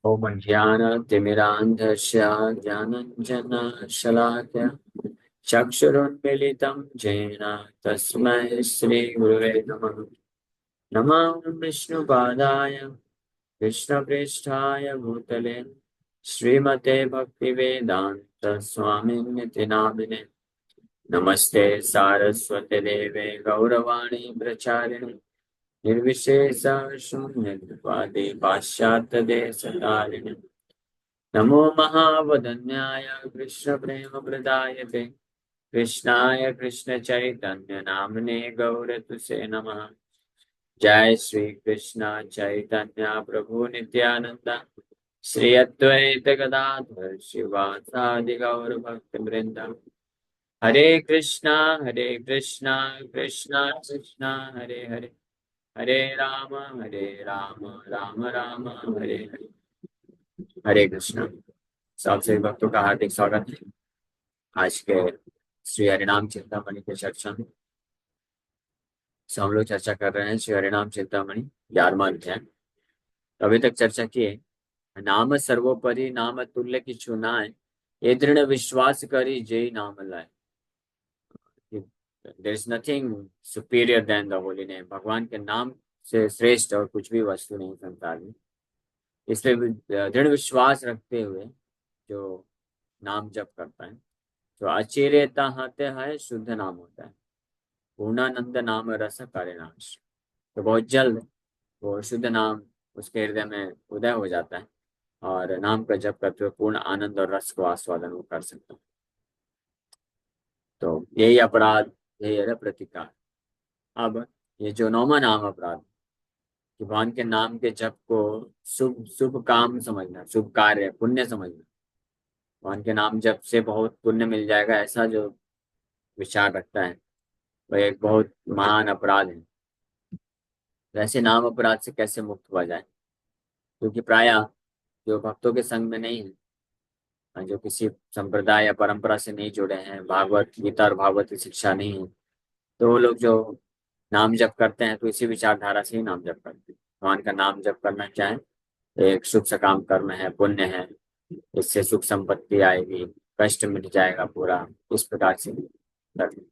ओम ज्ञानतिमिरान्धस्य ज्ञानञ्जनशलाकया चक्षुरुन्मीलितं येन तस्मै श्रीगुरुवे नमः। नमः विष्णुपादाय कृष्णप्रेष्ठाय भूतले श्रीमते भक्तिवेदान्त स्वामिनिति नामिने। नमस्ते सारस्वते देवे गौरवाणी प्रचारिणे निर्विशेष शून्यवादी पाश्चात्य देशतारिणे। नमो महावदन्याय कृष्णप्रेमप्रदायते कृष्णाय कृष्णचैतन्य नाम्ने गौरतुसे नमः। जय श्री कृष्ण चैतन्य प्रभु नित्यानंद श्री अद्वैत गदाधर शिवासादि गौर भक्त वृंद। हरे कृष्णा कृष्णा कृष्णा हरे हरे, हरे राम राम राम हरे हरे। हरे कृष्णा। सबसे भक्तों का हार्दिक स्वागत है आज के श्री हरिनाम चिंतामणि के सत्संग। हम लोग चर्चा कर रहे हैं श्री हरिनाम चिंतामणि 11वां अध्याय। तो अभी तक चर्चा की है, नाम सर्वोपरि नाम तुल्य की नाय, ये दृढ़ विश्वास करी जय नाम लाए। There is nothing superior than the holy name. भगवान के नाम से श्रेष्ठ और कुछ भी वस्तु नहीं संसार में। इसलिए दृढ़ विश्वास रखते हुए जो नाम जप करता है तो अचिरेता हाते है शुद्ध नाम होता है। पूर्णानंद नाम रस कार्यनाश, तो बहुत जल्द वो शुद्ध नाम उसके हृदय में उदय हो जाता है और नाम का जप करते हुए पूर्ण आनंद और रस को आस्वादन वो कर सकता है। तो यही अपराध, यही है प्रतिकार। अब ये जो 9वां नाम अपराध, कि भगवान के नाम के जप को शुभ शुभ काम समझना, शुभ कार्य पुण्य समझना, भगवान के नाम जप से बहुत पुण्य मिल जाएगा, ऐसा जो विचार रखता है वह एक बहुत महान अपराध है। वैसे नाम अपराध से कैसे मुक्त हुआ जाए? क्योंकि प्रायः जो भक्तों के संग में नहीं है, जो किसी संप्रदाय या परंपरा से नहीं जुड़े हैं, भागवत गीता और भागवत की शिक्षा नहीं है, तो वो लोग जो नाम जप करते हैं तो इसी विचारधारा से ही नाम जप करते हैं। भगवान का नाम जप करना क्या है? एक शुभ सकाम कर्म है, पुण्य है, इससे सुख संपत्ति आएगी, कष्ट मिट जाएगा पूरा, इस प्रकार से करते हैं।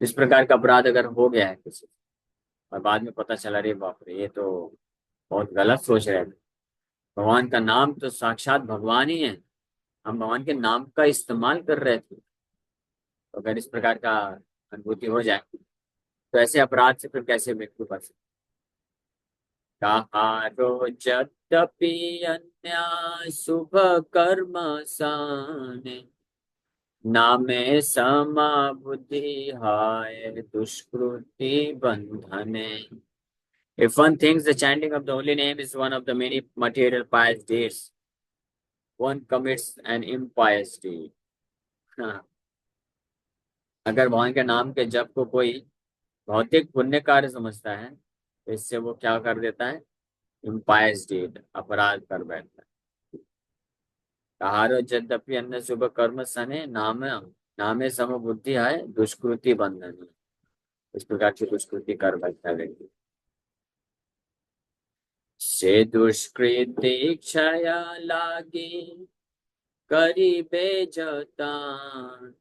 इस प्रकार का अपराध अगर हो गया है किसी और बाद में पता चला रे बाप रे, ये तो बहुत गलत सोच रहे थे, भगवान का नाम तो साक्षात भगवान ही है, हम भगवान के नाम का इस्तेमाल कर रहे थे, तो अगर इस प्रकार का अनुभूति हो जाए तो ऐसे अपराध से फिर कैसे मृत्यु कर सकते? कहारो यद्यपि अन्याय शुभ कर्म साने, नामे समा बुद्धि हाय दुष्कृति बंधने। If one thinks the chanting of the holy name is one of the many material pious deeds, one commits an impious deed. हाँ, अगर भगवान के नाम के जप को कोई भौतिक पुण्य कार्य समझता है तो इससे वो क्या कर देता है? इम्पायस डीड, अपराध कर बैठता है। कहारो यद्यपि अन्य शुभ कर्म सने, नाम नामे सम बुद्धि है दुष्कृति बंधन। इस प्रकार की दुष्कृति कर बैठता है व्यक्ति। से दुष्कृति क्षय लागी करिबे जतान,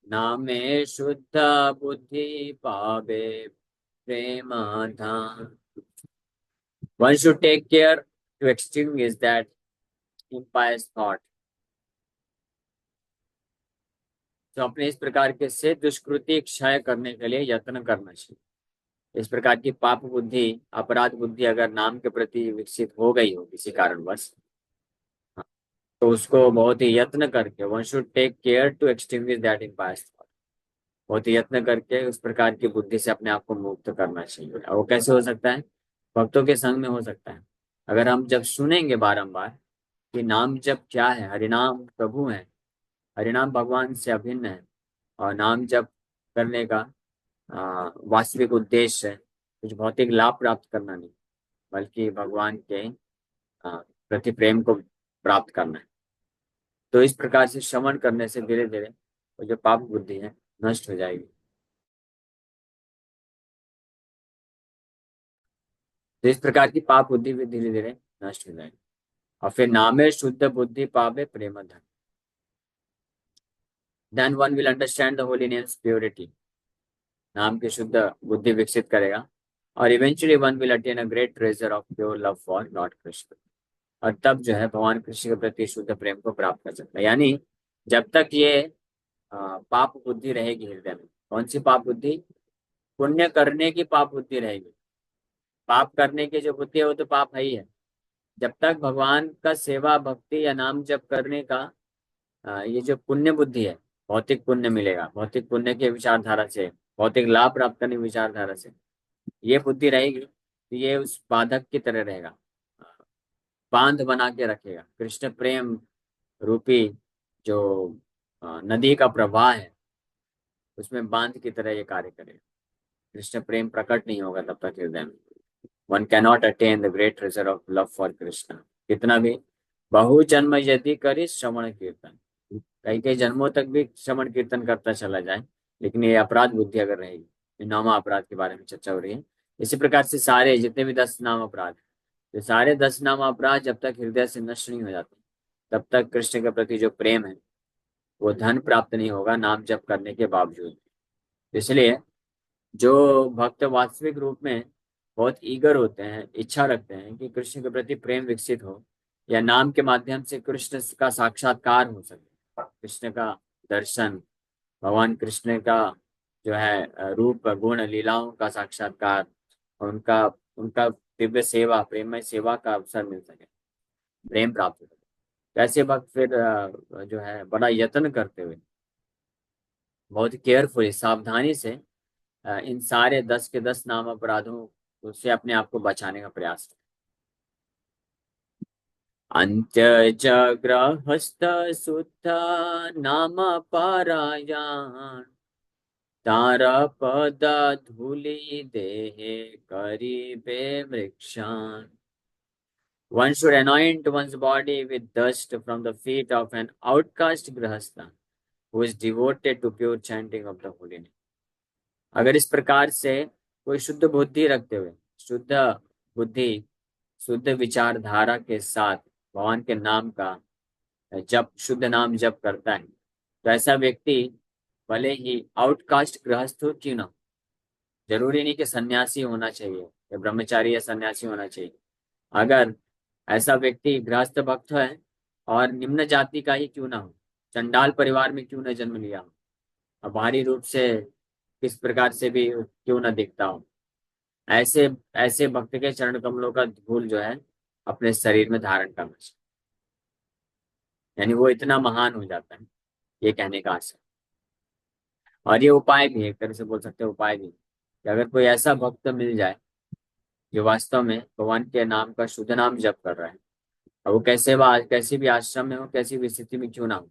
नामे शुद्ध बुद्धि पावे प्रेम धान। One should take care to extinguish that impious thought। तो अपने इस प्रकार के से दुष्कृति क्षय करने के लिए यत्न करना चाहिए। इस प्रकार की पाप बुद्धि, अपराध बुद्धि अगर नाम के प्रति विकसित हो गई हो किसी कारणवश, तो उसको बहुत ही यत्न करके, one should take care to extinguish that impious thought, बहुत ही यत्न करके उस प्रकार की बुद्धि से अपने आप को मुक्त करना चाहिए। और वो कैसे हो सकता है? भक्तों के संग में हो सकता है। अगर हम जब सुनेंगे बारंबार कि नाम जप क्या है, हरिनाम प्रभु है, हरिनाम भगवान से अभिन्न है, और नाम जप करने का वास्तविक उद्देश्य है कुछ भौतिक लाभ प्राप्त करना नहीं, बल्कि भगवान के प्रति प्रेम को प्राप्त करना है। तो इस प्रकार से श्रवण करने से धीरे धीरे वो जो पाप बुद्धि है नष्ट हो जाएगी। तो इस प्रकार की पाप बुद्धि भी धीरे धीरे नष्ट हो जाएगी। और फिर नामे शुद्ध बुद्धि पावे प्रेम धन, then one will understand the holy names purity. नाम की शुद्ध बुद्धि विकसित करेगा और eventually one will attain a great treasure of pure love for Lord Krishna. और तब जो है भगवान कृष्ण के प्रति शुद्ध प्रेम को प्राप्त कर सकता है। यानी जब तक ये पाप बुद्धि रहेगी हृदय में, कौन सी पाप बुद्धि? पुण्य करने की पाप बुद्धि रहेगी। पाप करने की जो बुद्धि है वो तो पाप है ही है। जब तक भगवान का सेवा भक्ति या नाम जप करने का ये जो पुण्य बुद्धि है, भौतिक पुण्य मिलेगा, भौतिक पुण्य के विचारधारा से, भौतिक लाभ प्राप्त करने की विचारधारा से ये बुद्धि रहेगी, तो ये उस बाधक की तरह रहेगा, बांध बना के रखेगा। कृष्ण प्रेम रूपी जो नदी का प्रवाह है उसमें बांध की तरह ये कार्य करेगा। कृष्ण प्रेम प्रकट नहीं होगा तब तक हृदय में। One cannot attain the great treasure of love for Krishna. कितना भी बहु जन्म यदि करे श्रवण कीर्तन, कई कई जन्मों तक भी श्रवण कीर्तन करता चला जाए, लेकिन ये अपराध बुद्धि अगर रहेगी, ये नौवा अपराध के बारे में चर्चा हो रही है। इसी प्रकार से सारे जितने भी 10 नाम अपराध, ये सारे 10 नाम अपराध जब तक हृदय से नष्ट नहीं हो जाते तब तक कृष्ण के प्रति जो प्रेम है वो धन प्राप्त नहीं होगा नाम जप करने के बावजूद। इसलिए जो भक्त वास्तविक रूप में बहुत ईगर होते हैं, इच्छा रखते हैं कि कृष्ण के प्रति प्रेम विकसित हो या नाम के माध्यम से कृष्ण का साक्षात्कार हो सके, कृष्ण का दर्शन, भगवान कृष्ण का जो है रूप गुण लीलाओं का साक्षात्कार, उनका उनका दिव्य सेवा, प्रेममय सेवा का अवसर मिल सके, प्रेम प्राप्त हो सके। ऐसे वक्त फिर जो है बड़ा यत्न करते हुए, बहुत केयरफुली, सावधानी से इन सारे 10 के 10 नाम अपराधों से अपने आप को बचाने का प्रयास करें। अंत्य ग्रहस्थ शुद्ध नाम पारायण, तारा पद धूलि देहे करीबे मृक्षान। One should anoint one's body with dust from the feet of an outcast grahastha who is devoted to pure chanting of the holy name. अगर इस प्रकार से कोई शुद्ध बुद्धि रखते हुए, शुद्ध बुद्धि, शुद्ध विचारधारा के साथ भगवान के नाम का जप, शुद्ध नाम जप करता है, तो ऐसा व्यक्ति भले ही आउटकास्ट गृहस्थ हो क्यों ना, जरूरी नहीं कि सन्यासी होना चाहिए या ब्रह्मचारी या सन्यासी होना चाहिए। अगर ऐसा व्यक्ति गृहस्थ भक्त है और निम्न जाति का ही क्यों ना हो, चंडाल परिवार में क्यों न जन्म लिया हो, और बाहरी रूप से किस प्रकार से भी क्यों न दिखता हो, ऐसे ऐसे भक्त के चरण कमलों का धूल जो है अपने शरीर में धारण करना चाहिए। यानी वो इतना महान हो जाता है, ये कहने का आशय। और ये उपाय भी है, एक तरह से बोल सकते हैं उपाय भी, कि अगर कोई ऐसा भक्त मिल जाए जो वास्तव में भगवान के नाम का शुद्ध नाम जप कर रहा है, और वो कैसे भी आश्रम में हो, कैसी भी स्थिति में क्यों ना हो,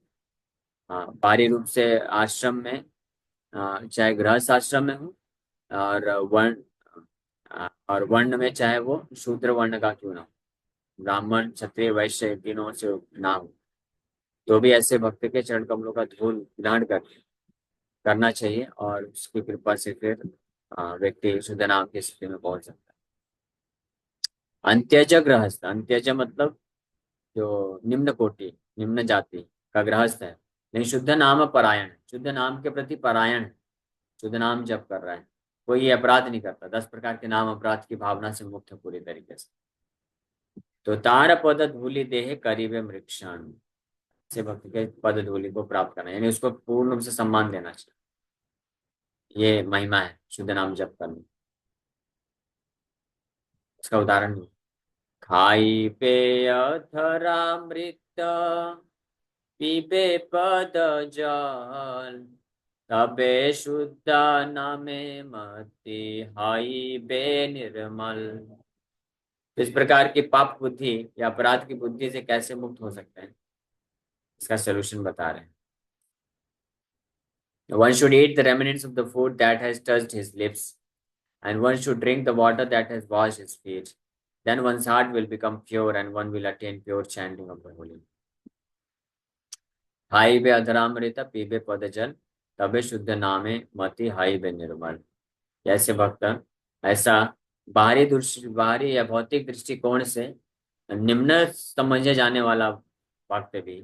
हाँ, बाहरी रूप से आश्रम में, चाहे गृहस्थ आश्रम में हो, और वर्ण में चाहे वो शूद्र वर्ण का क्यों ना हो, ब्राह्मण क्षत्रिय वैश्य तीनों से ना हो, तो भी ऐसे भक्त के चरण कमलों का धूल ग्रहण करना चाहिए और उसकी कृपा से फिर व्यक्ति शुद्ध नाम की स्थिति में पहुंच सकता है। अंत्यज गृहस्थ, अंत्यज मतलब जो निम्न कोटि, निम्न जाति का गृहस्थ है, लेकिन शुद्ध नाम परायण है, शुद्ध नाम के प्रति परायण है, शुद्ध नाम जप कर रहा है, कोई ये अपराध नहीं करता, 10 प्रकार के नाम अपराध की भावना से मुक्त है पूरी तरीके से। तो तार पद धूलि देह करीबे मृक्षाण, से भक्त के पद धूलि को प्राप्त करना, यानी उसको पूर्ण रूप से सम्मान देना चाहिए। ये महिमा है शुद्ध नाम जप करने। इसका उदाहरण दो, खाई पे अधरामृत पीबे पद जल, तबे शुद्ध नामे मति हाई बे निर्मल। तो इस प्रकार की पाप बुद्धि या अपराध की बुद्धि से कैसे मुक्त हो सकते हैं, इसका सोल्यूशन बता रहे हैं। One should eat the remnants of the food that has touched his lips, and one should drink the water that has washed his feet. Then one's heart will become pure, and one will attain pure chanting of the holy. हाई बे अधरामृत पीबे पद जल, तबे शुद्ध नामे मति high बे निर्मल। ऐसे भक्त ऐसा बाहरी या भौतिक दृष्टिकोण से निम्न समझे जाने वाला भक्त भी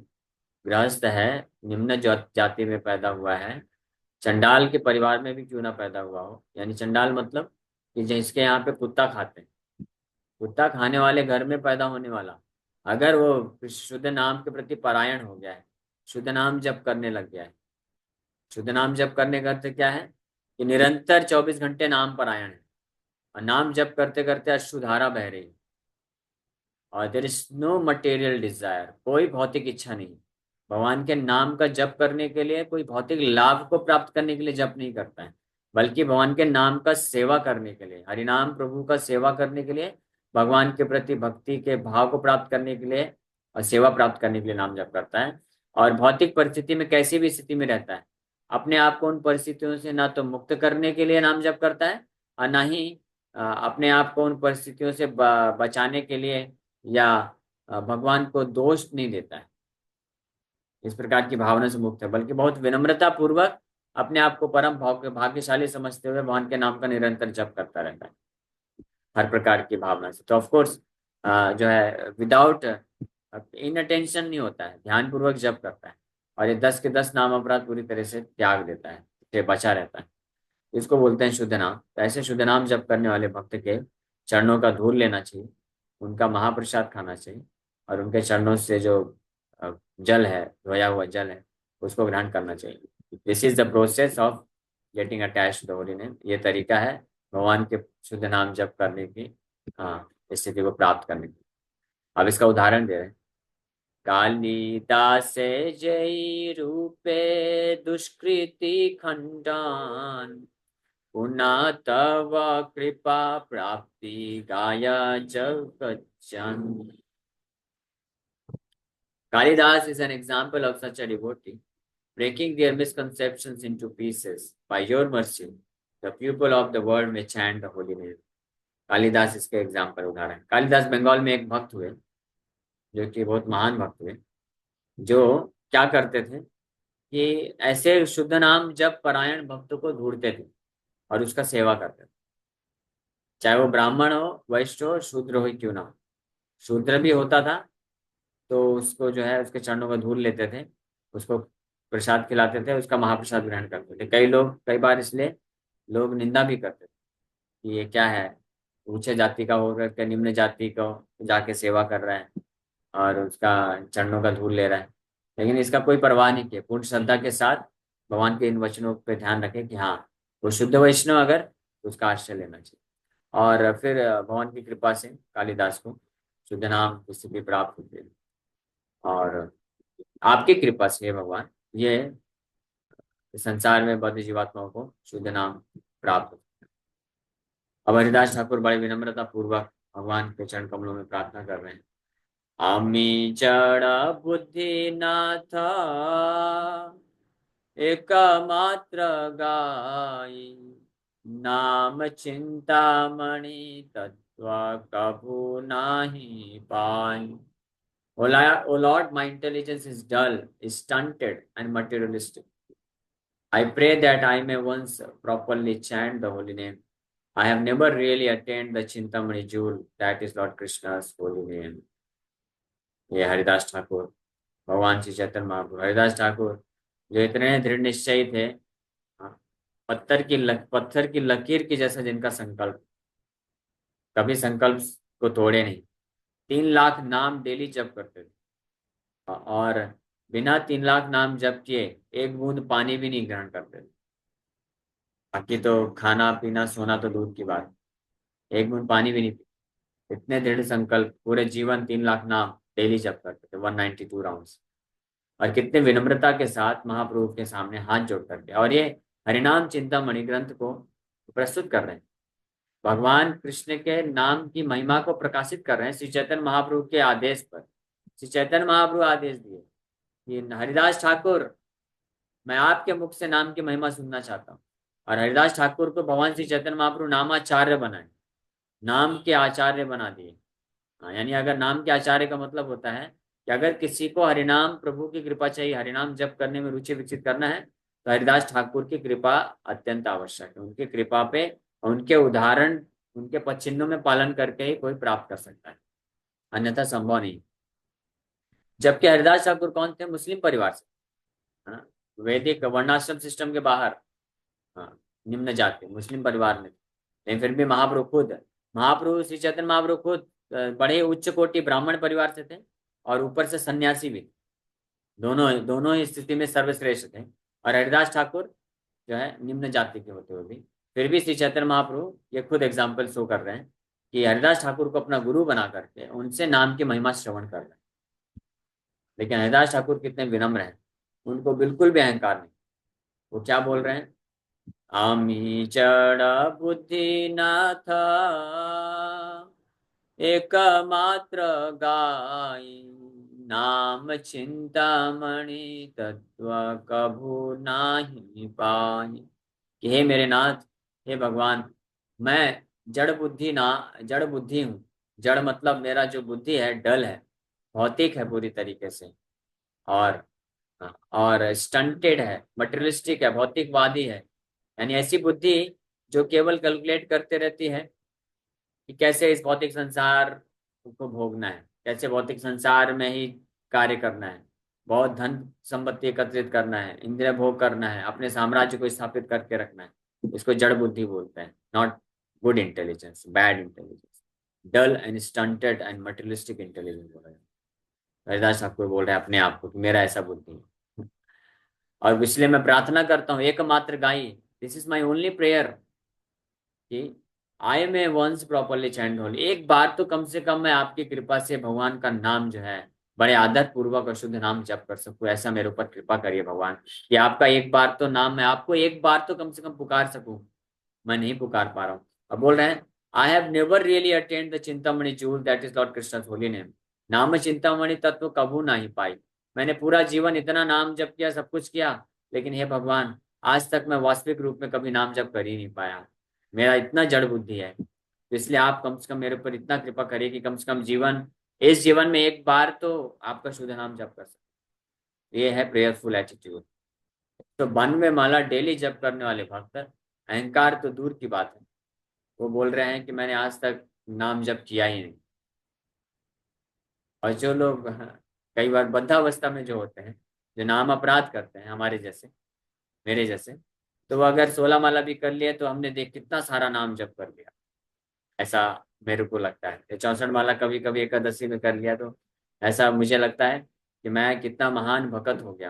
गृहस्थ है, निम्न जाति में पैदा हुआ है, चंडाल के परिवार में भी क्यों ना पैदा हुआ हो, यानी चंडाल मतलब कि जिसके यहाँ पे कुत्ता खाते हैं, कुत्ता खाने वाले घर में पैदा होने वाला, अगर वो शुद्ध नाम के प्रति परायण हो गया है, शुद्ध नाम जप करने लग गया है। शुद्ध नाम जप करने का अर्थ क्या है कि निरंतर 24 घंटे नाम परायण है, और नाम जप करते करते अश्रुधारा बह रही है, और there is no material desire, कोई भौतिक इच्छा नहीं। भगवान के नाम का जप करने के लिए कोई भौतिक लाभ को प्राप्त करने के लिए जप नहीं करता है, बल्कि भगवान के नाम का सेवा करने के लिए, हरिनाम प्रभु का सेवा करने के लिए, भगवान के प्रति भक्ति के भाव को प्राप्त करने के लिए और सेवा प्राप्त करने के लिए नाम जप करता है। और भौतिक परिस्थिति में कैसी भी स्थिति में रहता है, अपने आप को उन परिस्थितियों से ना तो मुक्त करने के लिए नाम जप करता है, और ना ही अपने आप को उन परिस्थितियों से बचाने के लिए, या भगवान को दोष नहीं देता है, इस प्रकार की भावना से मुक्त है, बल्कि बहुत विनम्रता पूर्वक अपने आप को परम भाग्यशाली समझते हुए भगवान के नाम का निरंतर जप करता रहता है, हर प्रकार की भावना से। तो ऑफ कोर्स जो है विदाउट इन अटेंशन नहीं होता है, ध्यान पूर्वक जप करता है, और ये 10 के 10 नाम अपराध पूरी तरह से त्याग देता है, से बचा रहता है। इसको बोलते हैं शुद्ध नाम। तो ऐसे शुद्ध नाम जप करने वाले भक्त के चरणों का धूल लेना चाहिए, उनका महाप्रसाद खाना चाहिए, और उनके चरणों से जो जल है, धोया हुआ जल है, उसको ग्रहण करना चाहिए। This is the process of getting attach to the holy name. ये तरीका है भगवान के शुद्ध नाम जप करने की स्थिति को प्राप्त करने की। अब इसका उदाहरण दे रहे हैं। कालिदास जय रूपे दुष्कृति खंडान, पुनः तव कृपा प्राप्ति गाया जगज्जन। Kalidas is an example of such a devotee, breaking their misconceptions into pieces. By your mercy, the people of the world may chant the holy name. Kalidas इसके एग्जाम्पल उदाहरण। कालिदास बंगाल में एक भक्त हुए, जो कि बहुत महान भक्त हुए, जो क्या करते थे कि ऐसे शुद्ध नाम जब परायण भक्तों को ढूंढते थे और उसका सेवा करते थे, चाहे वो ब्राह्मण हो, वैश्य हो, शूद्र हो, क्यों ना हो। शूद्र भी होता था तो उसको जो है उसके चरणों का धूल लेते थे, उसको प्रसाद खिलाते थे, उसका महाप्रसाद ग्रहण करते थे। कई लोग, कई बार इसलिए लोग निंदा भी करते थे कि ये क्या है, ऊंचे जाति का होकर के निम्न जाति को जाके सेवा कर रहा है और उसका चरणों का धूल ले रहा है। लेकिन इसका कोई परवाह नहीं किया, पूर्ण श्रद्धा के साथ भगवान के इन वचनों पे ध्यान रखें कि हाँ, वो शुद्ध वैष्णव अगर, तो उसका आश्रय लेना चाहिए। और फिर भगवान की कृपा से कालिदास को शुद्ध नाम की स्थिति प्राप्त होती है, और आपकी कृपा से हे भगवान, ये संसार में बद्ध जीवात्माओं को शुद्ध नाम प्राप्त हो। अब हरिदास ठाकुर बड़े विनम्रता पूर्वक भगवान के चरण कमलों में प्रार्थना कर रहे हैं। आमी जड़ बुद्धि नाथ एकमात्र गाई, नाम चिंतामणि तत्व कभू नाही पाई। O Lord, my intelligence is dull, is stunted, and materialistic. I pray that I may once properly chant the holy name. I have never really attained the Chintamani jewel, that is Lord Krishna's holy name. ये हरिदास ठाकुर, भगवान श्री चैतन्य महाप्रभु। हरिदास ठाकुर जो इतने दृढ़ निश्चयी थे, हाँ, पत्थर की लकीर की जैसा जिनका संकल्प, कभी संकल्प को तोड़े नहीं। 3 लाख नाम डेली जप करते थे, और बिना 3 लाख नाम जप किए एक बूंद पानी भी नहीं ग्रहण करते थे। बाकी तो खाना पीना सोना तो दूर की बात, एक बूंद पानी भी नहीं पी। इतने दृढ़ संकल्प, पूरे जीवन 3 लाख नाम डेली जप करते थे, 192 राउंड्स। और कितने विनम्रता के साथ महाप्रभु के सामने हाथ जोड़ करके, और ये हरिनाम चिंतामणि ग्रंथ को प्रस्तुत कर रहे हैं, भगवान कृष्ण के नाम की महिमा को प्रकाशित कर रहे हैं श्री चैतन्य महाप्रभु के आदेश पर। श्री चैतन्य महाप्रभु आदेश दिए कि हरिदास ठाकुर, मैं आपके मुख से नाम की महिमा सुनना चाहता हूँ। और हरिदास ठाकुर को भगवान श्री चैतन्य महाप्रभु नामाचार्य बनाए, नाम के आचार्य बना दिए। हाँ, यानी अगर नाम के आचार्य का मतलब होता है कि अगर किसी को हरिनाम प्रभु की कृपा चाहिए, हरिनाम जप करने में रुचि विकसित करना है, तो हरिदास ठाकुर की कृपा अत्यंत आवश्यक है। उनकी कृपा पे, उनके उदाहरण, उनके पद चिन्हों में पालन करके ही कोई प्राप्त कर सकता है। अन्यथा संभव नहीं। जबकि हरिदास ठाकुर कौन थे? मुस्लिम परिवार से, है ना, वैदिक वर्णाश्रम सिस्टम के बाहर, हाँ, निम्न जाति मुस्लिम परिवार में थे। लेकिन फिर भी महाप्रभु खुद, महाप्रभु श्री चैतन्य महाप्रभु खुद बड़े उच्च कोटि ब्राह्मण परिवार से थे, और ऊपर से सन्यासी भी। दोनों दोनों ही स्थिति में सर्वश्रेष्ठ थे। और हरिदास ठाकुर जो है निम्न जाति के होते हुए भी, फिर भी श्री चैतन्य महाप्रभु ये खुद एग्जाम्पल शो कर रहे हैं कि हरिदास ठाकुर को अपना गुरु बना करके उनसे नाम की महिमा श्रवण कर रहे हैं। लेकिन हरिदास ठाकुर कितने विनम्र हैं, उनको बिल्कुल भी अहंकार नहीं। वो क्या बोल रहे हैं? आमी जड़ बुद्धिनाथ एकमात्र गाय, नाम चिंतामणि तत्व कभू नाही पाई। कि हे मेरे नाथ, हे भगवान, मैं जड़ बुद्धि हूँ। जड़ मतलब मेरा जो बुद्धि है डल है, भौतिक है पूरी तरीके से, और और स्टंटेड है, मटेरियलिस्टिक है, भौतिकवादी है। यानी ऐसी बुद्धि जो केवल कैलकुलेट करते रहती है कि कैसे इस भौतिक संसार को भोगना है, कैसे भौतिक संसार में ही कार्य करना है, बहुत धन संपत्ति एकत्रित करना है, इंद्रिय भोग करना है, अपने साम्राज्य को स्थापित करके रखना है। इसको जड़ बुद्धि बोलते हैं, not good intelligence, bad intelligence, dull and stunted and materialistic intelligence बोला जाता है। हरिदास ठाकुर बोल रहे हैं अपने आप को कि मेरा ऐसा बुद्धि है। और इसलिए मैं प्रार्थना करता हूँ एकमात्र गाई, this is my only prayer, कि आई में वंस प्रॉपरली चैंड होली, एक बार तो कम से कम मैं आपकी कृपा से भगवान का नाम जो है बड़े आदर पूर्वक और शुद्ध नाम जप कर सकूं। ऐसा मेरे ऊपर कृपा करिए भगवान, कि आपका एक बार तो नाम, मैं आपको एक बार तो कम से कम पुकार सकूं। मैं नहीं पुकार पा रहा हूँ। अब बोल रहे हैं, I have never really attend the Chintamani joule that is Lord Krishna holy name, नाम चिंतामणि तत्व कबू ना ही पाई। मैंने पूरा जीवन इतना नाम जप किया, सब कुछ किया, लेकिन हे भगवान, आज तक मैं वास्तविक रूप में कभी नाम जप कर ही नहीं पाया। मेरा इतना जड़ बुद्धि है, तो इसलिए आप कम से कम मेरे ऊपर इतना कृपा करिए कि कम से कम इस जीवन में एक बार तो आपका शुद्ध नाम जप कर सके। ये है प्रेयरफुल एटीट्यूड। तो वन में माला डेली जप करने वाले भक्त, अहंकार तो दूर की बात है, वो बोल रहे हैं कि मैंने आज तक नाम जप किया ही नहीं। और जो लोग कई बार बद्धावस्था में जो होते हैं, जो नाम अपराध करते हैं, हमारे जैसे, मेरे जैसे, तो वो अगर 16 माला भी कर लिए तो हमने देख कितना सारा नाम जप कर लिया, ऐसा मेरे को लगता है। 64 माला कभी कभी एकादशी में कर लिया तो ऐसा मुझे लगता है कि मैं कितना महान भक्त हो गया,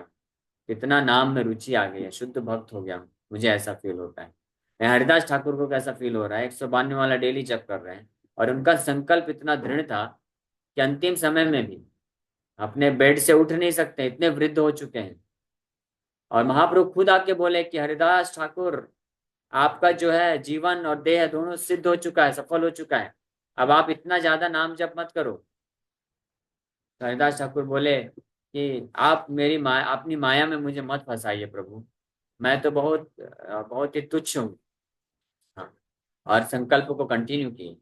कितना नाम में रुचि आ गई है, शुद्ध भक्त हो गया हूँ, मुझे ऐसा फील होता है। मैं हरिदास ठाकुर को कैसा फील हो रहा है, 192 वाला डेली जप कर रहे हैं, और उनका संकल्प इतना दृढ़ था कि अंतिम समय में भी अपने बेड से उठ नहीं सकते, इतने वृद्ध हो चुके हैं। और महाप्रभु खुद आके बोले कि हरिदास ठाकुर, आपका जो है जीवन और देह दोनों सिद्ध हो चुका है, सफल हो चुका है, अब आप इतना ज्यादा नाम जप मत करो। तो हरिदास ठाकुर बोले कि आप मेरी माया, अपनी माया में मुझे मत फंसाइए प्रभु, मैं तो बहुत ही तुच्छ हूँ। हाँ, और संकल्प को कंटिन्यू किए,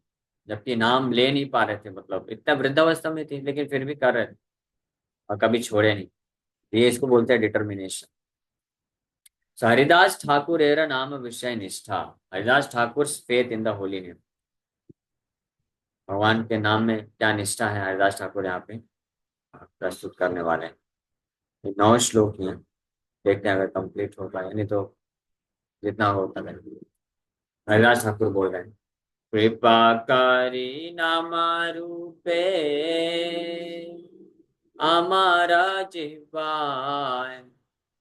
जबकि नाम ले नहीं पा रहे थे, मतलब इतना वृद्धावस्था में थे, लेकिन फिर भी कर रहे थे और कभी छोड़े नहीं। ये इसको बोलते हैं determination. So, Haridas Thakur era नाम विषय निष्ठा, Haridas Thakur faith in the holy name, भगवान के नाम में क्या निष्ठा है, हरिदास ठाकुर यहाँ पे प्रस्तुत करने वाले हैं। ये 9 श्लोक हैं, देखते हैं अगर कंप्लीट हो पाए, नहीं तो जितना हो उतना करेंगे। हरिदास ठाकुर बोल रहे हैं, कृपाकारी नाम रूपे हमारा जिह्वाय,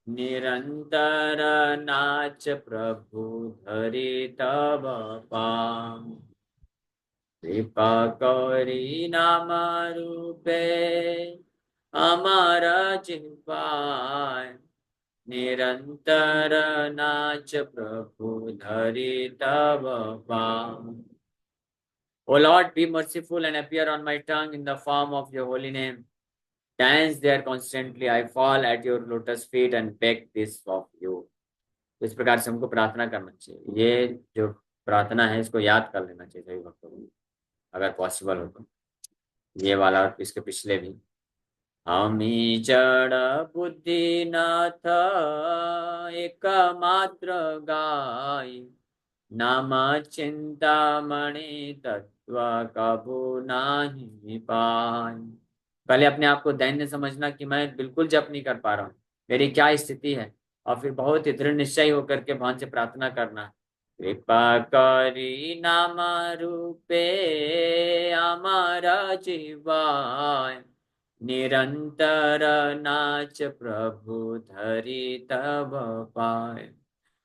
निरंतर नाच प्रभु धरि तब पाम। कृपा करी नाम रूपे हमारा जिह्वाय, निरंतर नाच प्रभु धरि तब palm. O Lord, be merciful and appear on my tongue in the form of your holy name. Dance there constantly. I fall at your lotus feet and beg this of you. तो इस प्रकार से हमको प्रार्थना करना चाहिए। ये जो प्रार्थना है इसको याद कर लेना चाहिए सभी भक्तों को, अगर पॉसिबल हो तो। ये वाला और इसके पिछले भी, हमी जड़ बुद्धि नाथ एकमात्र गाय, नाम चिंतामणि कबू नहीं पाए। पहले अपने आप को दैन्य समझना कि मैं बिल्कुल जप नहीं कर पा रहा हूँ, मेरी क्या स्थिति है, और फिर बहुत ही दृढ़ निश्चय होकर के भगवान से प्रार्थना करना, कृपा करी नाम रूपे अमर जीवाय, निरंतर नाच प्रभु धरि तब पाए।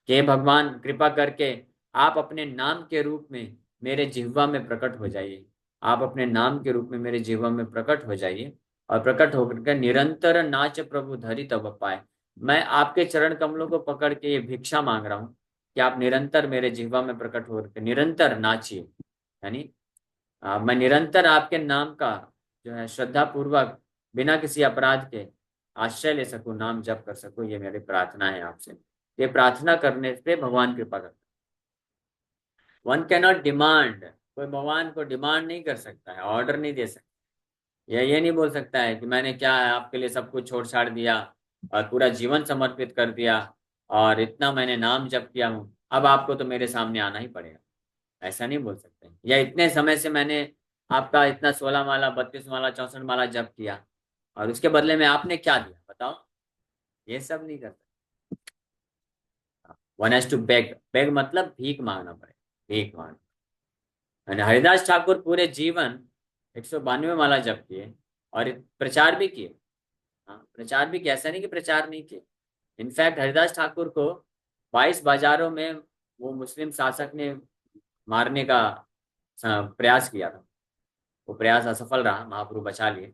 कि भगवान कृपा करके आप अपने नाम के रूप में मेरे जिह्वा में प्रकट हो जाइए, आप अपने नाम के रूप में मेरे जिह्वा में प्रकट हो जाइए, और प्रकट होकर के निरंतर नाच प्रभु धरि तब पाए। मैं आपके चरण कमलों को पकड़ के ये भिक्षा मांग रहा हूँ कि आप निरंतर मेरे जिह्वा में प्रकट होकर के निरंतर नाचिए, यानी मैं निरंतर आपके नाम का जो है श्रद्धा पूर्वक बिना किसी अपराध के आश्रय ले सकूं, नाम जप कर सकूं, ये मेरी प्रार्थना है आपसे। ये प्रार्थना करने पे भगवान कृपा करता है। वन कैनॉट डिमांड, कोई भगवान को डिमांड नहीं कर सकता है, ऑर्डर नहीं दे सकता, या ये नहीं बोल सकता है कि मैंने क्या है आपके लिए सब कुछ छोड़ छाड़ दिया और पूरा जीवन समर्पित कर दिया, और इतना मैंने नाम जप किया हूँ, अब आपको तो मेरे सामने आना ही पड़ेगा। ऐसा नहीं बोल सकते। या इतने समय से मैंने आपका इतना 16 माला 32 माला 64 माला जप किया, और उसके बदले में आपने क्या दिया बताओ, ये सब नहीं करता। One has to beg, beg मतलब भीख मांगना पड़े, भीख मांगना। यानी हरिदास ठाकुर पूरे जीवन 192 माला जप किए और प्रचार भी किए। हाँ, प्रचार भी किया, ऐसा नहीं कि प्रचार नहीं किए। इनफैक्ट हरिदास ठाकुर को 22 बाजारों में वो मुस्लिम शासक ने मारने का प्रयास किया था। वो प्रयास असफल रहा, महाप्रभु बचा लिए।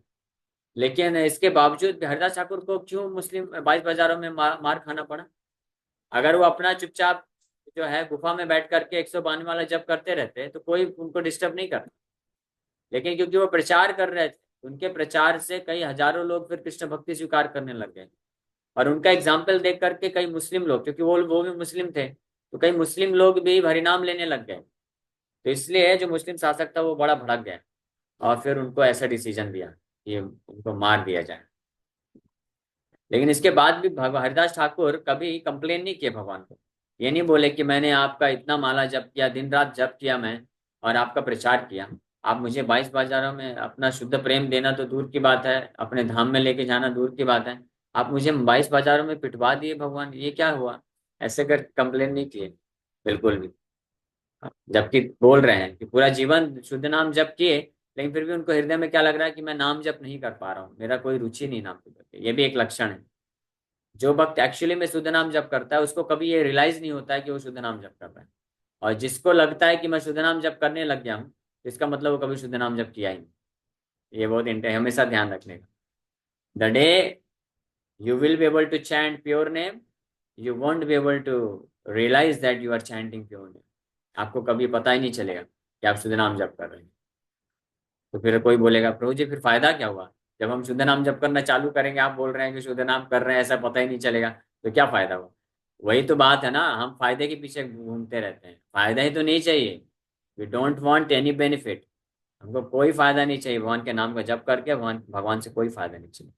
लेकिन इसके बावजूद भी हरिदास ठाकुर को क्यों मुस्लिम 22 बाजारों में मार खाना पड़ा? अगर वो अपना चुपचाप जो है गुफा में बैठ करके 192 माला जप करते रहते तो कोई उनको डिस्टर्ब नहीं करता। लेकिन क्योंकि वो प्रचार कर रहे थे, उनके प्रचार से कई हजारों लोग फिर कृष्ण भक्ति स्वीकार करने लग गए। और उनका एग्जाम्पल देख करके कई मुस्लिम लोग, क्योंकि वो भी मुस्लिम थे, तो कई मुस्लिम लोग भी हरिनाम लेने लग गए। तो इसलिए जो मुस्लिम शासक था वो बड़ा भड़क गया, और फिर उनको ऐसा डिसीजन दिया कि उनको मार दिया जाए। लेकिन इसके बाद भी हरिदास ठाकुर कभी कंप्लेन नहीं किए भगवान को। ये नहीं बोले कि मैंने आपका इतना माला जप किया, दिन रात जप किया मैं, और आपका प्रचार किया, आप मुझे 22 बाजारों में अपना शुद्ध प्रेम देना तो दूर की बात है, अपने धाम में लेके जाना दूर की बात है, आप मुझे 22 बाजारों में पिटवा दिए भगवान, ये क्या हुआ? ऐसे कर कंप्लेन नहीं किए बिल्कुल भी। जबकि बोल रहे हैं कि पूरा जीवन शुद्ध नाम जप किए, लेकिन फिर भी उनको हृदय में क्या लग रहा है कि मैं नाम जप नहीं कर पा रहा हूँ, मेरा कोई रुचि नहीं नाम जप के। ये भी एक लक्षण है। जो भक्त एक्चुअली में शुद्ध नाम जप करता है उसको कभी ये रियलाइज नहीं होता है कि वो शुद्ध नाम जप कर रहा है। और जिसको लगता है कि मैं शुद्ध नाम जप करने लग गया हूँ, इसका मतलब वो कभी शुद्ध नाम जप किया ही नहीं। ये बहुत हमेशा ध्यान रखने का। The day you will be able to chant pure name, you won't be able to realise that you are chanting pure name. आपको कभी पता ही नहीं चलेगा कि आप शुद्ध नाम जप कर रहे हैं। तो फिर कोई बोलेगा प्रभु जी फिर फायदा क्या हुआ? जब हम शुद्ध नाम जप करना चालू करेंगे, आप बोल रहे हैं कि शुद्ध नाम कर रहे हैं, ऐसा पता ही नहीं चलेगा, तो क्या फायदा हुआ? वही तो बात है ना, हम फायदे के पीछे घूमते रहते हैं, फायदा ही तो नहीं चाहिए। We don't want any benefit. हमको कोई फायदा नहीं चाहिए भगवान के नाम का जप करके, भगवान भगवान से कोई फायदा नहीं चाहिए।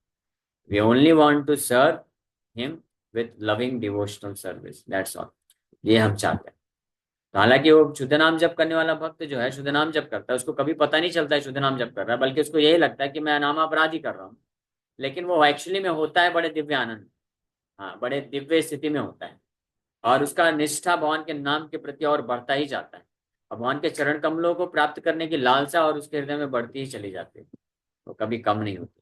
We only want to serve him with loving devotional service, that's all. ये हम चाहते हैं। तो हालांकि वो शुद्ध नाम जप करने वाला भक्त जो है शुद्ध नाम जप करता है, उसको कभी पता नहीं चलता है शुद्ध नाम जप कर रहा है, बल्कि उसको यही लगता है कि मैं नाम अपराध ही कर रहा हूँ। लेकिन वो एक्चुअली में होता है बड़े दिव्य आनंद, हाँ बड़े दिव्य स्थिति में होता है। और उसका निष्ठा भगवान के नाम के प्रति और बढ़ता ही जाता है, और भगवान के चरण कमलों को प्राप्त करने की लालसा और उसके हृदय में बढ़ती ही चली जाती है, वो कभी कम नहीं होती।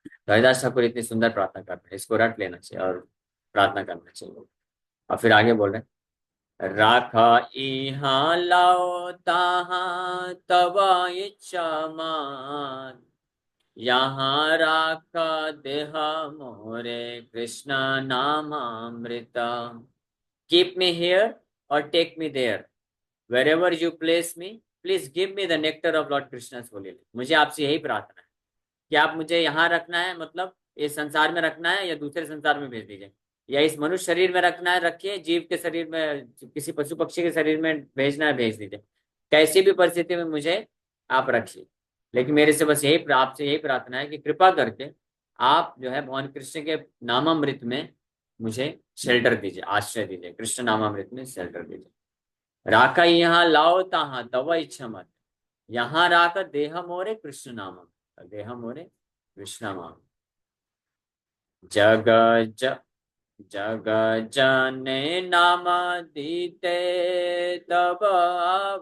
तो हरिदास ठाकुर इतनी सुंदर प्रार्थना कर रहे हैं, इसको रट लेना चाहिए और प्रार्थना करना चाहिए। और फिर आगे बोल रहे हैं, राखा इहाँ लाओ तहाँ तब इच्छा मान, यहाँ राखा देह मोरे कृष्ण नामामृता। कीप मी हियर और take me there, wherever you place me, please give me the nectar of Lord Krishna's holy life। मुझे आपसे यही प्रार्थना है कि आप मुझे यहाँ रखना है, मतलब इस संसार में रखना है, या दूसरे संसार में भेज दीजिए, या इस मनुष्य शरीर में रखना है रखिए, जीव के शरीर में, किसी पशु पक्षी के शरीर में भेजना है भेज दीजिए, कैसी भी परिस्थिति में मुझे आप रखिए। लेकिन मेरे से बस यही आपसे यही प्रार्थना है कि कृपा करके आप जो है भगवान कृष्ण के नामामृत में मुझे शेल्टर दीजिए, आश्रय दीजिए, कृष्ण नामामृत में शेल्टर दीजिए। राखा यहाँ लाओ तहाँ तव इच्छा मत। यहाँ राक देह मोरे कृष्ण नाम, देह मोरे कृष्ण नाम। जग ज जग जने नाम दीते तब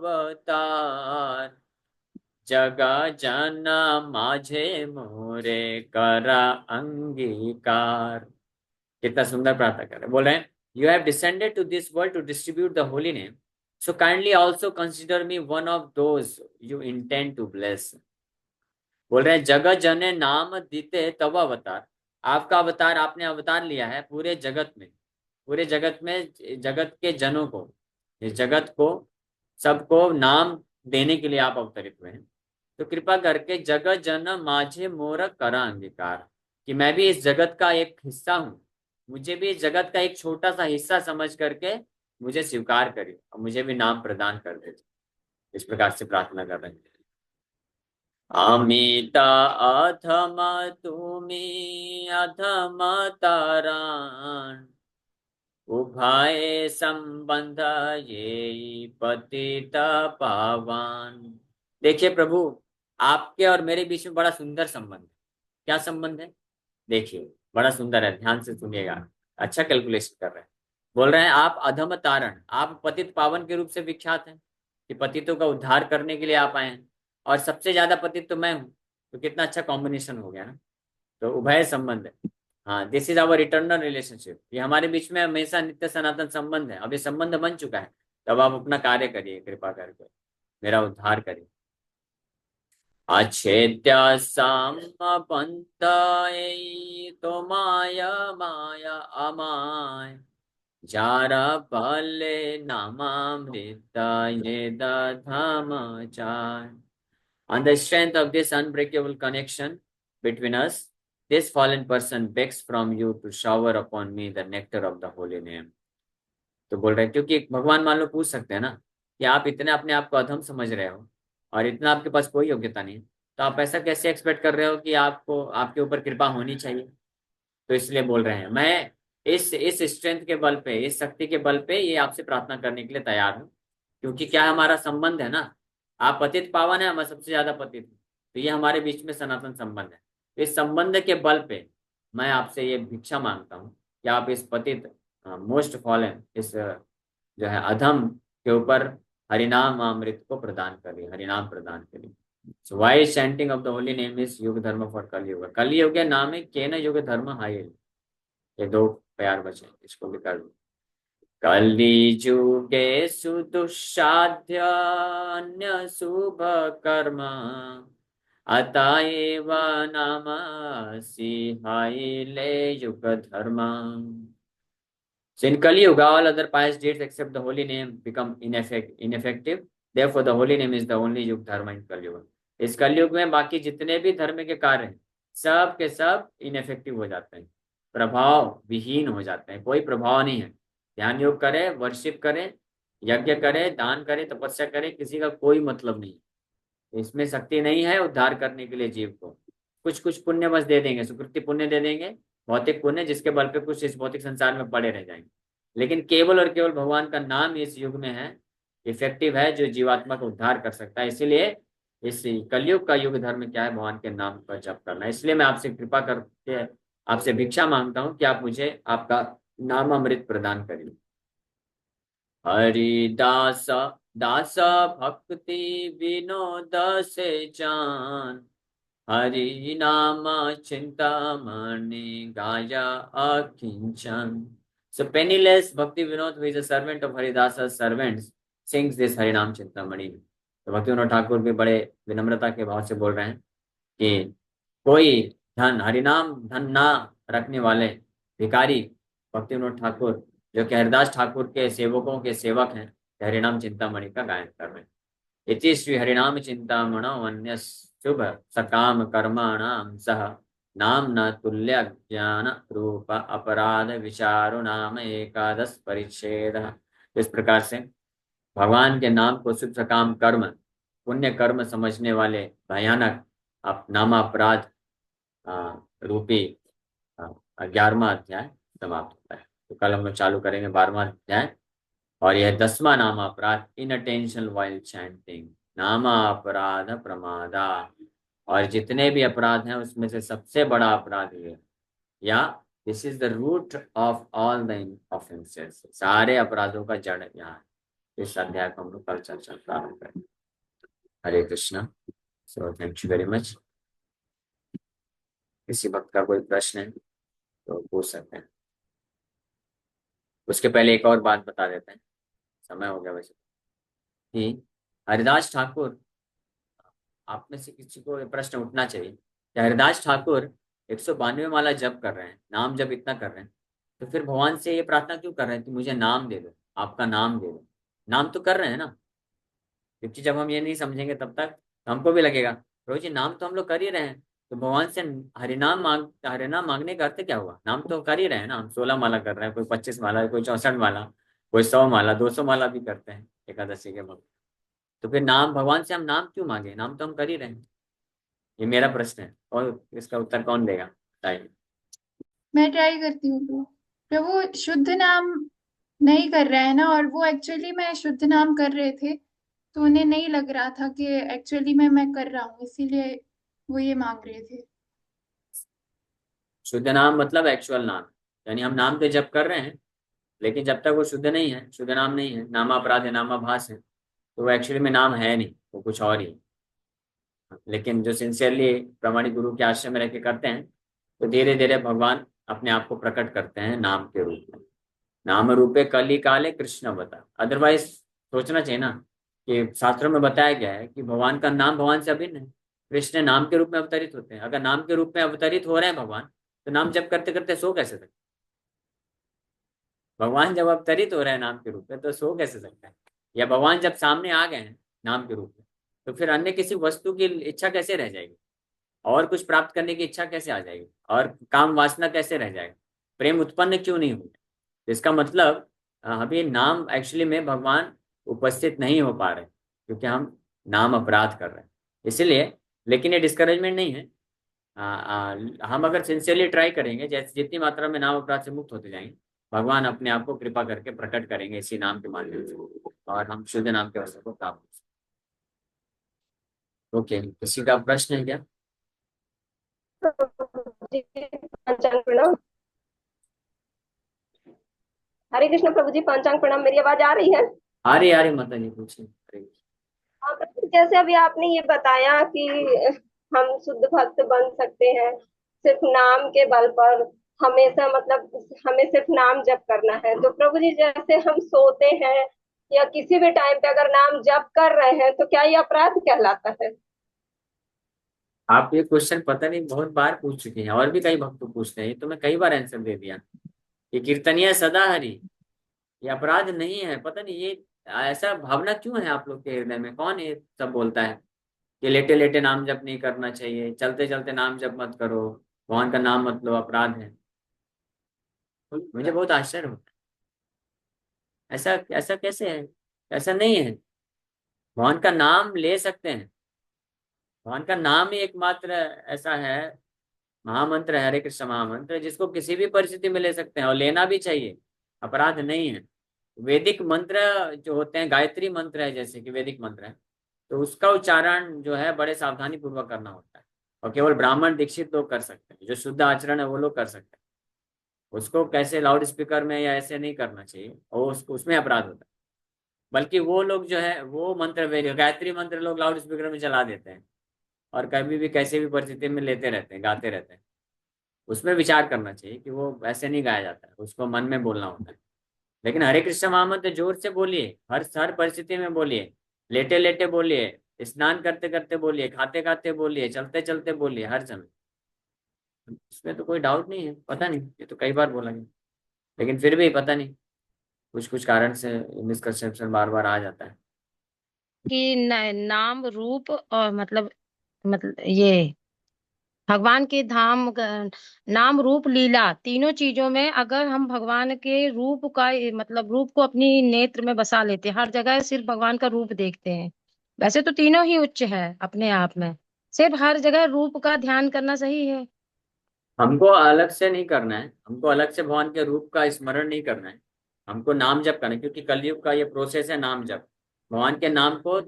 अवतार, जग जन माझे मोरे करा अंगीकार। कितना सुंदर प्रार्थना कर रहे हैं। बोल रहे हैं, you have descended to this world to distribute the holy name, so kindly also consider me one of those you intend to bless. बोल रहे हैं, जगत जने नाम दीते तब अवतार, आपका अवतार, आपने अवतार लिया है पूरे जगत में, पूरे जगत में, जगत के जनों को, इस जगत को, सबको नाम देने के लिए आप अवतरित हुए हैं। तो कृपा करके जगत जन माझे मोर करा अंगीकार, कि मैं भी इस जगत का एक हिस्सा हूँ, मुझे भी इस जगत का एक छोटा सा हिस्सा समझ करके मुझे स्वीकार करिए और मुझे भी नाम प्रदान कर दीजिए। इस प्रकार से प्रार्थना कर रहे हैं। अमिता अधम तुमी अधम तारान, उभाए संबंध ये पतित पावन। देखिए प्रभु, आपके और मेरे बीच में बड़ा सुंदर संबंध है। क्या संबंध है? देखिए, बड़ा सुंदर है, ध्यान से सुनिएगा। अच्छा कैलकुलेशन कर रहे हैं। बोल रहे हैं, आप अधम तारण, आप पतित पावन के रूप से विख्यात हैं, कि पतितों का उद्धार करने के लिए आप आए हैं, और सबसे ज्यादा पतित तो मैं हूँ। तो कितना अच्छा कॉम्बिनेशन हो गया ना। तो उभय संबंध है। हाँ, this is our eternal relationship, ये हमारे बीच में हमेशा नित्य सनातन संबंध है। अब ये संबंध बन चुका है, तब आप अपना कार्य करिए, कृपा करके मेरा उद्धार करिए। अच्छेद्य पंत तो माया माया अमाय, जारा भले नामामृत ये धाम चाय। On the strength of this unbreakable connection between us, this fallen person begs from you to shower upon me the nectar of the holy name. तो बोल रहे हैं, क्योंकि भगवान मान लो पूछ सकते हैं ना, कि आप इतने अपने आप को अधम समझ रहे हो और इतना आपके पास कोई योग्यता नहीं, तो आप ऐसा कैसे एक्सपेक्ट कर रहे हो कि आपको आपके ऊपर कृपा होनी चाहिए। तो इसलिए बोल रहे हैं, मैं इस स्ट्रेंथ के बल पे, इस शक्ति के बल पे ये आपसे प्रार्थना करने के लिए तैयार हूँ। क्योंकि क्या हमारा संबंध है ना, आप पतित पावन है, मैं सबसे ज्यादा पतित हूँ, तो ये हमारे बीच में सनातन संबंध है। तो इस संबंध के बल पे मैं आपसे ये भिक्षा मांगता हूँ कि आप इस पतित, मोस्ट फॉलन, इस जो है अधम के ऊपर हरिनाम अमृत को प्रदान करिए, हरिनाम प्रदान करिए। So why chanting of the holy name is युग धर्म for कल युग। कल युग नाम है केन युग धर्म हायल। ये दो प्यार बचे, इसको भी कर दो। कली जुगे सुदुसाध्य अन्य शुभ कर्म, अतएव नाम सिहाइले युग धर्म। So in Kali Yuga, all other pious deeds except the holy name become ineffective. Therefore, the holy name is the only युग धर्म in Kali Yuga. इस कलयुग में बाकी जितने भी धर्म के कार्य हैं, सब के सब इनफेक्टिव हो जाते हैं, प्रभाव विहीन हो जाते हैं, कोई प्रभाव नहीं है। ध्यान योग करे, वर्शिप करे, यज्ञ करे, दान करे, तपस्या करे, किसी का कोई मतलब नहीं। इसमें शक्ति नहीं है उद्धार करने के लिए जीव को। कुछ कुछ पुण्य बस दे देंगे, सुकृति पुण्य दे देंगे, भौतिक पुण्य, जिसके बल पे कुछ इस भौतिक संसार में पड़े रह जाएंगे। लेकिन केवल और केवल भगवान का नाम इस युग में है, इफेक्टिव है, जो जीवात्मा का उद्धार कर सकता है। इसीलिए इस कलयुग का युग धर्म क्या है? भगवान के नाम पर जप करना। इसलिए मैं आपसे कृपा करके आपसे भिक्षा मांगता हूँ कि आप मुझे आपका नाम अमृत प्रदान करिए। हरिदास दास भक्ति विनोद से जान, हरि नाम चिंतामणि गाया अकिंचन। So penniless Bhakti Vinod, who is a servant of Haridasa's servants, sings this Harinam Chintamani। तो भक्ति विनोद ठाकुर भी बड़े विनम्रता के भाव से बोल रहे हैं कि कोई धन, हरिनाम धन ना रखने वाले भिखारी भक्ति विनोद ठाकुर, जो कि हरिदास ठाकुर के सेवकों के सेवक हैं, हरिनाम चिंतामणि का गायन कर रहे हैं। इति श्री हरिनाम चिंतामणो अन्य शुभ सकाम कर्माणाम सह नाम न तुल्य ज्ञान रूप अपराध विचारो नाम एकादश परिच्छेद। इस प्रकार से भगवान के नाम को शुभ सकाम कर्म, पुण्य कर्म समझने वाले भयानक नाम अपराध रूपी 11वां अध्याय समाप्त होता है। तो कल हम लोग चालू करेंगे 12वां अध्याय, और यह 10वां नाम अपराध, इनअटेंशन वाइल चैंटिंग। नामापराध प्रमादा। और जितने भी अपराध हैं उसमें से सबसे बड़ा अपराध ये है, या this is the root of all the offences, सारे अपराधों का जड़ यहाँ है। इस अध्याय को हम लोग कल चर्चा प्रारंभ करें। Hare Krishna. So thank you very much. किसी भक्त का कोई प्रश्न है तो पूछ सकते हैं। उसके पहले एक और बात बता देते हैं, समय हो गया वैसे, कि हरिदास ठाकुर, आप में से किसी को ये प्रश्न उठना चाहिए कि हरिदास ठाकुर 192 माला जप कर रहे हैं, नाम जप इतना कर रहे हैं, तो फिर भगवान से ये प्रार्थना क्यों कर रहे हैं कि मुझे नाम दे दो, आपका नाम दे दो। नाम तो कर रहे हैं ना, क्योंकि जब हम ये नहीं समझेंगे तब तक हमको भी लगेगा प्रभु जी नाम तो हम लोग कर ही रहे हैं, तो भगवान से हरिनाम मांगने का अर्थ क्या हुआ। नाम तो कर ही रहे हैं ना, हम 16 माला कर रहे हैं, कोई 25 माला, कोई 64 माला, कोई 100 माला, 200 माला भी करते हैं एकादशी के वक्त। तो फिर नाम, भगवान से हम नाम क्यों मांगे, नाम तो हम कर ही रहे हैं। ये मेरा प्रश्न है, और इसका उत्तर कौन देगा बताइए। मैं ट्राई करती हूँ तो। प्रभु शुद्ध नाम नहीं कर रहे हैं ना, और वो एक्चुअली में शुद्ध नाम कर रहे थे, तो उन्हें नहीं लग रहा था कि एक्चुअली में मैं कर रहा हूँ, इसीलिए वो ये मांग रहे थे। शुद्ध नाम मतलब एक्चुअल नाम, यानी हम नाम के जप कर रहे हैं, लेकिन जब तक वो शुद्ध नहीं है, शुद्ध नाम नहीं है, नामापराध है, नामाभास है, तो वो एक्चुअली में नाम है नहीं, वो कुछ और ही है। लेकिन जो सिंसियरली प्रामाणिक गुरु के आश्रम में रह के करते हैं, तो धीरे धीरे भगवान अपने आप को प्रकट करते हैं नाम के रूप में। नाम रूपे कली काले कृष्ण बता। अदरवाइज सोचना चाहिए ना कि शास्त्रों में बताया गया है कि भगवान का नाम भगवान से अभिन्न है। कृष्ण नाम के रूप में अवतरित होते हैं, अगर नाम के रूप में अवतरित हो रहे हैं भगवान, तो नाम जब करते करते सो कैसे सकते। भगवान जब अवतरित हो रहे हैं नाम के रूप में, तो सो कैसे सकता है। या भगवान जब सामने आ गए हैं नाम के रूप में, तो फिर अन्य किसी वस्तु की इच्छा कैसे रह जाएगी, और कुछ प्राप्त करने की इच्छा कैसे आ जाएगी, और काम वासना कैसे रह जाएगा, प्रेम उत्पन्न क्यों नहीं होगा। तो इसका मतलब अभी नाम एक्चुअली में भगवान उपस्थित नहीं हो पा रहे, क्योंकि हम नाम अपराध कर रहे हैं इसलिए। लेकिन ये डिस्करेजमेंट नहीं है। हम अगर सिंसियरली ट्राई करेंगे, जैसे जितनी मात्रा में नाम अपराध से मुक्त होते जाएंगे, भगवान अपने आप को कृपा करके प्रकट करेंगे इसी नाम के माध्यम से, और हम शुद्ध नाम के अवसर को प्राप्त कर सकते। ओके, किसी का प्रश्न है क्या। जी, पंचांग प्रणाम। हरे कृष्ण प्रभु जी, पंचांग प्रणाम। मेरी आवाज आ रही है? आ रही माता जी, पूछिए। हरे हाँ, तो जैसे अभी आपने ये बताया कि हम शुद्ध भक्त बन सकते हैं सिर्फ नाम के बल पर, हमेशा मतलब हमें सिर्फ नाम जप करना है। तो प्रभु जी, जैसे हम सोते हैं या किसी भी टाइम पे अगर नाम जप कर रहे हैं, तो क्या ये अपराध कहलाता है? आप ये क्वेश्चन पता नहीं बहुत बार पूछ चुके हैं, और भी कई भक्त पूछते हैं, ये तो मैं कई बार आंसर दे दिया। ये कीर्तनिया सदा हरि, ये अपराध नहीं है। पता नहीं ये ऐसा भावना क्यों है आप लोग के हृदय में, कौन ये सब बोलता है कि लेटे लेटे नाम जप नहीं करना चाहिए, चलते चलते नाम जप मत करो, भगवान का नाम मत लो, अपराध है। मुझे बहुत आश्चर्य होता है, ऐसा ऐसा कैसे है। ऐसा नहीं है, भगवान का नाम ले सकते हैं। भगवान का नाम ही एकमात्र ऐसा है, महामंत्र है, हरे कृष्ण महामंत्र, जिसको किसी भी परिस्थिति में ले सकते हैं, और लेना भी चाहिए, अपराध नहीं है। वैदिक मंत्र जो होते हैं, गायत्री मंत्र है जैसे कि वैदिक मंत्र है, तो उसका उच्चारण जो है बड़े सावधानी पूर्वक करना होता है, और केवल ब्राह्मण दीक्षित लोग कर सकते हैं, जो शुद्ध आचरण है वो लोग कर सकते हैं। उसको कैसे लाउड स्पीकर में या ऐसे नहीं करना चाहिए, और उसको उसमें अपराध होता है। बल्कि वो लोग जो है वो मंत्र, गायत्री मंत्र लोग लाउड स्पीकर में चला देते हैं, और कभी भी कैसे भी परिस्थिति में लेते रहते हैं, गाते रहते हैं। उसमें विचार करना चाहिए कि वो ऐसे नहीं गाया जाता है, उसको मन में बोलना होता है। लेकिन हरे कृष्ण महामंत्र जोर से बोलिए, हर हर परिस्थिति में बोलिए, लेटे लेटे बोलिए, स्नान करते करते बोलिए, खाते खाते बोलिए, चलते चलते बोलिए, हर समय। इसमें तो कोई डाउट नहीं है। पता नहीं, ये तो कई बार बोला गया, लेकिन फिर भी पता नहीं कुछ कुछ कारण से मिसकंसेप्शन बार बार आ जाता है। कि नाम रूप और मतलब ये भगवान के धाम नाम रूप लीला तीनों चीजों में अगर हम भगवान के रूप का मतलब रूप को अपनी नेत्र में बसा लेते हैं, हर जगह सिर्फ भगवान का रूप देखते हैं। वैसे तो तीनों ही उच्च है अपने आप में, सिर्फ हर जगह रूप का ध्यान करना सही है। हमको अलग से नहीं करना है, हमको अलग से भगवान के रूप का स्मरण नहीं करना है, हमको नाम जप करना है, क्योंकि कलयुग का ये प्रोसेस है नाम जप। भगवान के नाम को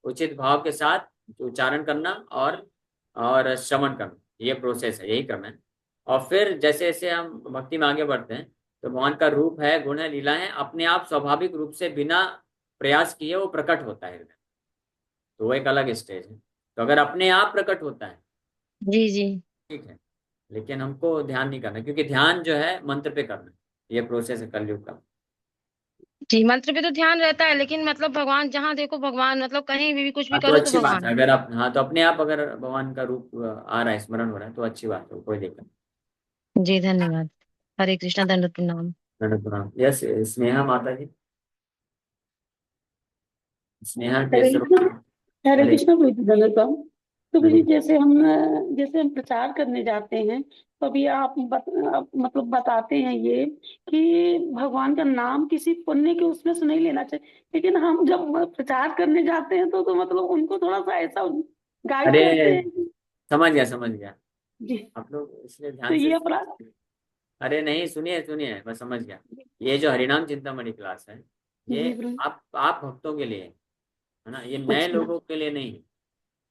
उचित भाव के साथ उच्चारण करना और श्रवण करना, ये प्रोसेस है, यही करना है। और फिर जैसे जैसे हम भक्ति में आगे बढ़ते हैं तो भगवान का रूप है, गुण है, लीला है, अपने आप स्वाभाविक रूप से बिना प्रयास किए वो प्रकट होता है हृदय। तो वो एक अलग स्टेज है। तो अगर अपने आप प्रकट होता है जी जी। ठीक है, लेकिन हमको ध्यान नहीं करना, क्योंकि ध्यान जो है मंत्र पे करना है। ये प्रोसेस है कलयुग का। जी, मंत्र पे तो ध्यान रहता है, लेकिन मतलब भगवान जहाँ देखो भगवान, मतलब कहीं भी कुछ भी हाँ तो करो तो अच्छी बात भगवान। है, अगर आप, हाँ तो अपने आप अगर भगवान का रूप आ रहा है, स्मरण हो रहा है, तो अच्छी बात है, कोई दिक्कत नहीं। जी धन्यवाद। हरे कृष्णा, दंडवत प्रणाम। दंड प्रणाम। यस, स्नेहा माता जी, स्नेहा हरे केसर। कृष्ण। हरे हरे कृष्ण प्रभु धन्यवाद। तो हरे। मुझे जैसे हम प्रचार करने जाते हैं, तो अभी आप मतलब बताते हैं ये कि भगवान का नाम किसी पुण्य के उसमें से नहीं लेना चाहिए, लेकिन हम जब प्रचार करने जाते हैं तो मतलब उनको थोड़ा सा ऐसा गाइड अरे करते हैं। समझ गया समझ गया। जी। आप लोग इसलिए तो ध्यान से। ये अपराध। अरे नहीं, सुनिए सुनिए, मैं समझ गया। ये जो हरिनाम चिंतामणि क्लास है, ये जी प्रभु। आप भक्तों के लिए है ना, ये नए अच्छा। लोगों के लिए नहीं है।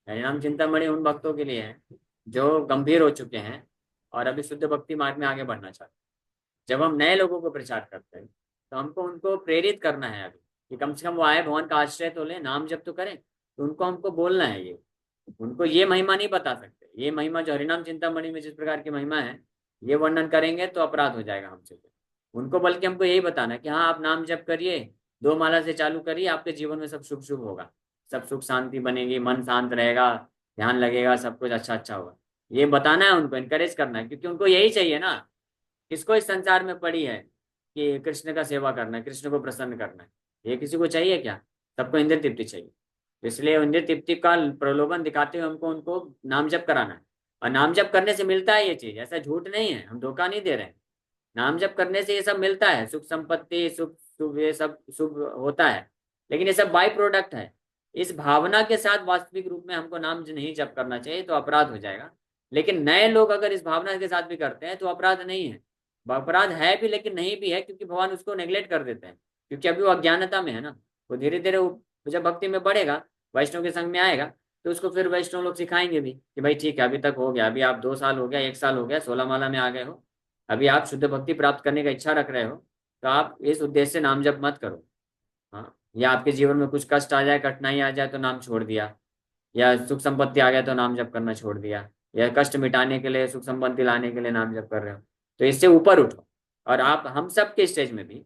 हरिनाम चिंतामणि उन भक्तों के लिए है जो गंभीर हो चुके हैं और अभी शुद्ध भक्ति मार्ग में आगे बढ़ना चाहते हैं। जब हम नए लोगों को प्रचार करते हैं तो हमको उनको प्रेरित करना है अभी, कि कम से कम वो आए, भगवान का आश्रय तो लें, नाम जब तो करें। तो उनको हमको बोलना है ये, उनको ये महिमा नहीं बता सकते। ये महिमा जो हरिनाम चिंतामणि में जिस प्रकार की महिमा है, ये वर्णन करेंगे तो अपराध हो जाएगा हमसे। उनको बल्कि हमको यही बताना है कि हाँ आप नाम जप करिए, 2 माला से चालू करिए, आपके जीवन में सब शुभ शुभ होगा, सब सुख शांति बनेगी, मन शांत रहेगा, ध्यान लगेगा, सब कुछ अच्छा अच्छा होगा। ये बताना है उनको, इनकरेज करना है, क्योंकि उनको यही चाहिए ना। किसको इस संसार में पड़ी है कि कृष्ण का सेवा करना है, कृष्ण को प्रसन्न करना है? ये किसी को चाहिए क्या? सबको इंद्र तृप्ति चाहिए। तो इसलिए इंद्र तृप्ति का प्रलोभन दिखाते हुए हमको उनको नाम जप कराना है। और नाम जप करने से मिलता है ये चीज, ऐसा झूठ नहीं है, हम धोखा नहीं दे रहे हैं। नाम जप करने से ये सब मिलता है, सुख संपत्ति, सुख शुभ, ये सब शुभ होता है। लेकिन ये सब बाई प्रोडक्ट है। इस भावना के साथ वास्तविक रूप में हमको नाम नहीं जप करना चाहिए, तो अपराध हो जाएगा। लेकिन नए लोग अगर इस भावना के साथ भी करते हैं तो अपराध नहीं है। अपराध है भी लेकिन नहीं भी है, क्योंकि भगवान उसको नेग्लेक्ट कर देते हैं, क्योंकि अभी वो अज्ञानता में है ना। वो धीरे धीरे जब भक्ति में बढ़ेगा, वैष्णव के संग में आएगा, तो उसको फिर वैष्णव लोग सिखाएंगे भी कि भाई ठीक है, अभी तक हो गया, अभी आप 2 साल हो गया, 1 साल हो गया, 16 माला में आ गए हो, अभी आप शुद्ध भक्ति प्राप्त करने का इच्छा रख रहे हो, तो आप इस उद्देश्य से नाम जप मत करो। हाँ, या आपके जीवन में कुछ कष्ट आ जाए, कठिनाई आ जाए तो नाम छोड़ दिया, या सुख संपत्ति आ गया तो नाम जप करना छोड़ दिया, या कष्ट मिटाने के लिए, सुख संपत्ति लाने के लिए नाम जप कर रहे हो, तो इससे ऊपर उठो। और आप, हम सब के स्टेज में भी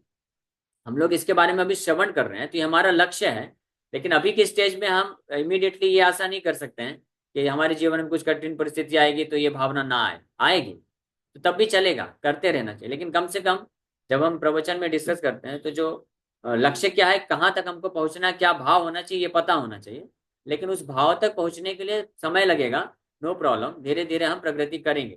हम लोग इसके बारे में अभी श्रवण कर रहे हैं, तो ये हमारा लक्ष्य है। लेकिन अभी के स्टेज में हम इमीडिएटली ये आशा नहीं कर सकते हैं कि हमारे जीवन में कुछ कठिन परिस्थिति आएगी तो ये भावना ना आए, आएगी तो तब भी चलेगा, करते रहना चाहिए। लेकिन कम से कम जब हम प्रवचन में डिस्कस करते हैं तो जो लक्ष्य क्या है, कहाँ तक हमको पहुंचना है, क्या भाव होना चाहिए, ये पता होना चाहिए। लेकिन उस भाव तक पहुंचने के लिए समय लगेगा, नो प्रॉब्लम, धीरे धीरे हम प्रगति करेंगे,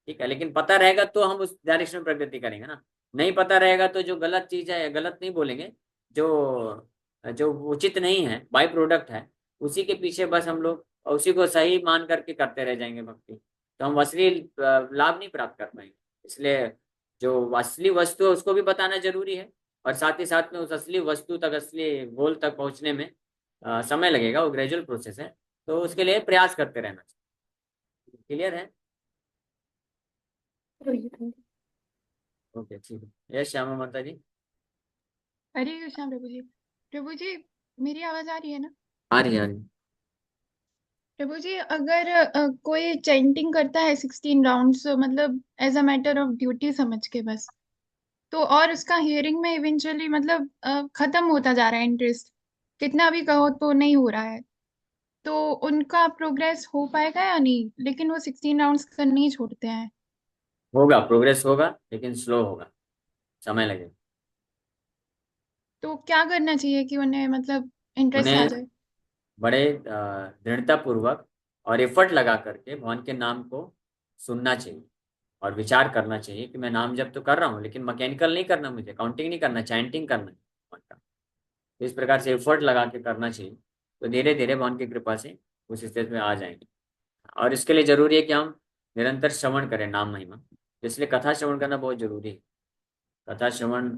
ठीक है। लेकिन पता रहेगा तो हम उस डायरेक्शन में प्रगति करेंगे ना। नहीं पता रहेगा तो जो गलत चीज है, गलत नहीं बोलेंगे, जो जो उचित नहीं है, बाई प्रोडक्ट है, उसी के पीछे बस हम लोग उसी को सही मान करके करते रह जाएंगे भक्ति, तो हम असली लाभ नहीं प्राप्त कर पाएंगे। इसलिए जो असली वस्तु है उसको भी बताना जरूरी है, और साथ ही साथ में उस असली वस्तु तक, असली गोल तक पहुंचने में समय लगेगा, वो ग्रेजुअल प्रोसेस है। तो उसके लिए प्रयास करते रहना चाहिए। क्लियर है? ओके ठीक है। यस श्यामा माता जी। हरे कृष्णा प्रभु जी। प्रभु जी, मेरी आवाज आ रही है ना? आ रही है, आ रही है। प्रभु जी, अगर कोई चैंटिंग करता है 16 राउंड्स, मतलब as a matter of duty समझ के बस, तो और उसका हियरिंग में इवेंचुअली मतलब खत्म होता जा रहा है इंटरेस्ट, कितना भी कहो तो नहीं हो रहा है, तो उनका प्रोग्रेस हो पाएगा या नहीं? लेकिन वो 16 राउंड्स करने ही छोड़ते हैं। होगा, प्रोग्रेस होगा, लेकिन स्लो होगा, समय लगेगा। तो क्या करना चाहिए कि उन्हें मतलब इंटरेस्ट आ उन्हें जाए? बड़े दृढ़ता पूर्वक और एफर्ट लगा करके भगवान के नाम को सुनना चाहिए, और विचार करना चाहिए कि मैं नाम जप तो कर रहा हूँ, लेकिन मैकेनिकल नहीं करना, मुझे काउंटिंग नहीं करना, चैंटिंग करना है भगवान का। तो इस प्रकार से एफर्ट लगा के करना चाहिए, तो धीरे धीरे भगवान की कृपा से उस स्टेज में आ जाएंगे। और इसके लिए जरूरी है कि हम निरंतर श्रवण करें नाम महिमा, इसलिए कथा श्रवण करना बहुत जरूरी है। कथा श्रवण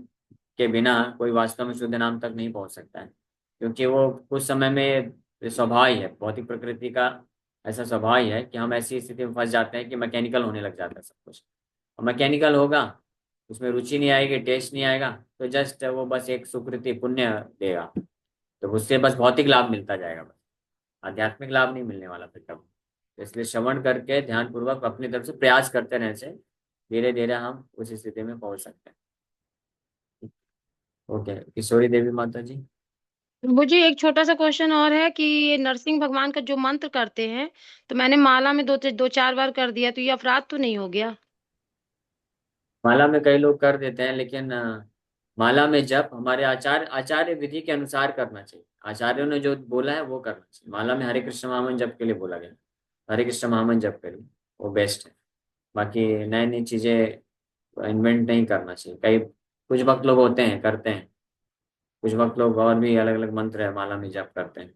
के बिना कोई वास्तव में शुद्ध नाम तक नहीं पहुंच सकता है, क्योंकि वो कुछ समय में ये स्वभाव ही है, भौतिक प्रकृति का ऐसा स्वभाव ही है कि हम ऐसी स्थिति में फंस जाते हैं कि मैकेनिकल होने लग जाता है सब कुछ। और मैकेनिकल होगा, उसमें रुचि नहीं आएगी, टेस्ट नहीं आएगा, तो जस्ट वो बस एक सुकृति पुण्य देगा, तो उससे बस भौतिक लाभ मिलता जाएगा, बस आध्यात्मिक लाभ नहीं मिलने वाला फिर कभी। तो इसलिए श्रवण करके ध्यान पूर्वक अपनी तरफ से प्रयास करते रहने से धीरे धीरे हम उस स्थिति में पहुंच सकते हैं। ओके, किशोरी देवी माता जी। मुझे एक छोटा सा क्वेश्चन और है कि ये नरसिंह भगवान का जो मंत्र करते हैं, तो मैंने माला में दो चार बार कर दिया, तो ये अपराध तो नहीं हो गया? माला में कई लोग कर देते हैं, लेकिन माला में जप हमारे आचार्य विधि के अनुसार करना चाहिए। आचार्यों ने जो बोला है वो करना चाहिए। माला में हरे कृष्ण महामंत्र जप के लिए बोला गया, हरे कृष्ण महामंत्र जप करिए, वो बेस्ट है। बाकी नई नई चीजें इन्वेंट नहीं करना चाहिए। कई कुछ वक्त लोग होते हैं करते हैं, कुछ वक्त लोग और भी अलग अलग मंत्र है माला में जप करते हैं,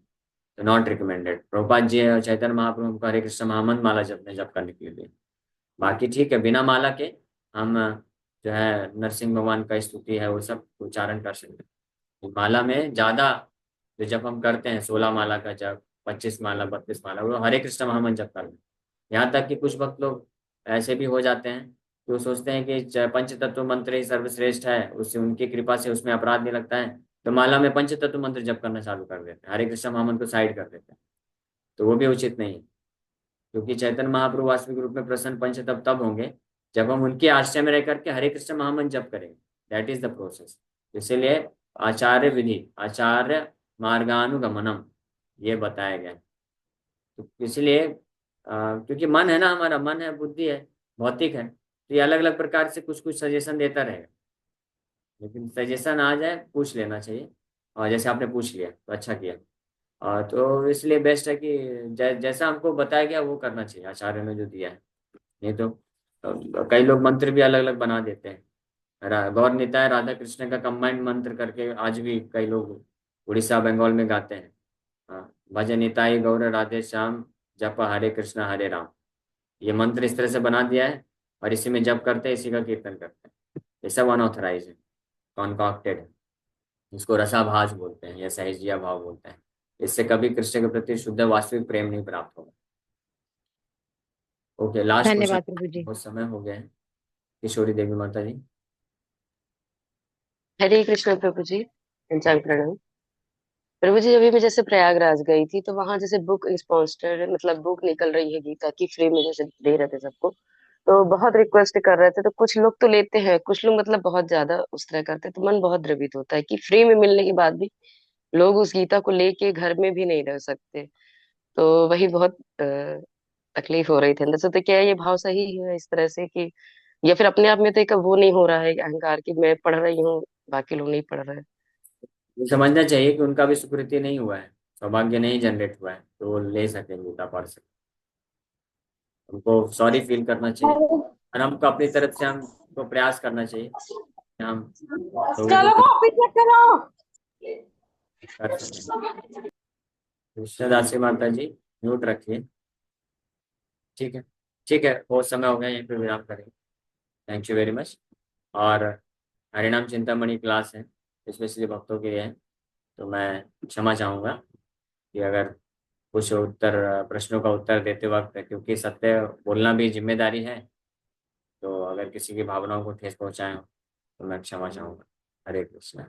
तो नॉट रिकमेंडेड। प्रभुपाद जी और चैतन्य महाप्रभु को हरे कृष्ण महामंत्र माला जप करने के लिए। बाकी ठीक है, बिना माला के हम जो है नरसिंह भगवान का स्तुति है वो सब उच्चारण कर सकते हैं। माला में ज्यादा जो जब हम करते हैं 16 माला का जब, 25 माला 32 माला, वो हरे कृष्ण महामंत्र जप करते हैं। यहाँ तक कि कुछ वक्त लोग ऐसे भी हो जाते हैं कि वो सोचते हैं कि पंच तत्व मंत्र ही सर्वश्रेष्ठ है, उससे उनकी कृपा से उसमें अपराध नहीं लगता है, तो माला में पंच तत्व मंत्र जप करना चालू कर देते हैं, हरे कृष्ण महामंत्र को साइड कर देते हैं। तो वो भी उचित नहीं है, क्योंकि चैतन्य महाप्रभु वास्तविक रूप में प्रसन्न पंच तब होंगे जब हम उनके आश्रय में रह करके हरे कृष्ण महामंत्र जप करेंगे। That is the process. इसीलिए आचार्य विधि, आचार्य मार्गानुगमनम, ये बताया गया है। तो इसलिए क्योंकि मन है ना, हमारा मन है, बुद्धि है, भौतिक है, तो ये अलग अलग प्रकार से कुछ कुछ सजेशन देता रहेगा। लेकिन सजेशन आ जाए पूछ लेना चाहिए, और जैसे आपने पूछ लिया तो अच्छा किया। तो इसलिए बेस्ट है कि जैसा हमको बताया गया वो करना चाहिए, आचार्य ने जो दिया है। नहीं तो कई लोग मंत्र भी अलग अलग बना देते हैं। गौर निताय राधा कृष्ण का कंबाइंड मंत्र करके आज भी कई लोग उड़ीसा बंगाल में गाते हैं। भजन निताई गौर राधे श्याम, जप हरे कृष्ण हरे राम, ये मंत्र इस तरह से बना दिया है, और इसी में जप करते हैं, इसी का कीर्तन करते हैं। ये सब अनऑथराइज है, कॉन्कॉक्टेड है। इसको रसाभास बोलते हैं या सहजिया भाव बोलते हैं। इससे कभी कृष्ण के प्रति शुद्ध वास्तविक प्रेम नहीं प्राप्त होगा। ओके, लास्ट क्वेश्चन, धन्यवाद प्रभु जी। बहुत समय हो गया है। किशोरी देवी माता जी। हरे कृष्ण प्रभु जी। पंचांग प्रणाम प्रभु जी। अभी मैं जैसे प्रयागराज गई थी, तो वहां जैसे बुक स्पॉन्सर्ड मतलब बुक निकल रही है गीता की, फ्री में जैसे दे रहे थे सबको। तो बहुत रिक्वेस्ट कर रहे थे, तो कुछ लोग तो लेते हैं, कुछ लोग मतलब बहुत ज्यादा उस तरह करते हैं, तो मन बहुत द्रवित होता है कि फ्री में मिलने के बाद भी लोग उस गीता को लेके घर में भी नहीं रह सकते। तो वही बहुत तकलीफ हो रही थी अंदर से। तो क्या ये भाव सही है इस तरह से कि, या फिर अपने आप में तो एक वो नहीं हो रहा है अहंकार कि मैं पढ़ रही हूँ बाकी लोग नहीं पढ़ रहे? ये समझना चाहिए कि उनका भी सुकृति नहीं हुआ है, सौभाग्य नहीं जनरेट हुआ है, तो वो ले सकेंगे, गीता पढ़ सके। उनको सॉरी फील करना चाहिए, और हमको अपनी तरफ से हमको प्रयास करना चाहिए कि हम लोगों चलो को कॉपी चेक करो। कर सकें। कृष्णदासी माता जी, म्यूट रखिए। ठीक है, ठीक है, बहुत समय हो गया, यहीं पे विराम करेंगे। Thank you very much. और हरिनाम चिंतामणि क्लास है, स्पेशली भक्तों के लिए है, तो मैं क्षमा चाहूँगा कि अगर कुछ प्रश्नों का उत्तर देते वक्त, क्योंकि सत्य बोलना भी जिम्मेदारी है, तो अगर किसी की भावनाओं को ठेस पहुंचाए हो तो मैं क्षमा चाहूँगा। हरे कृष्ण।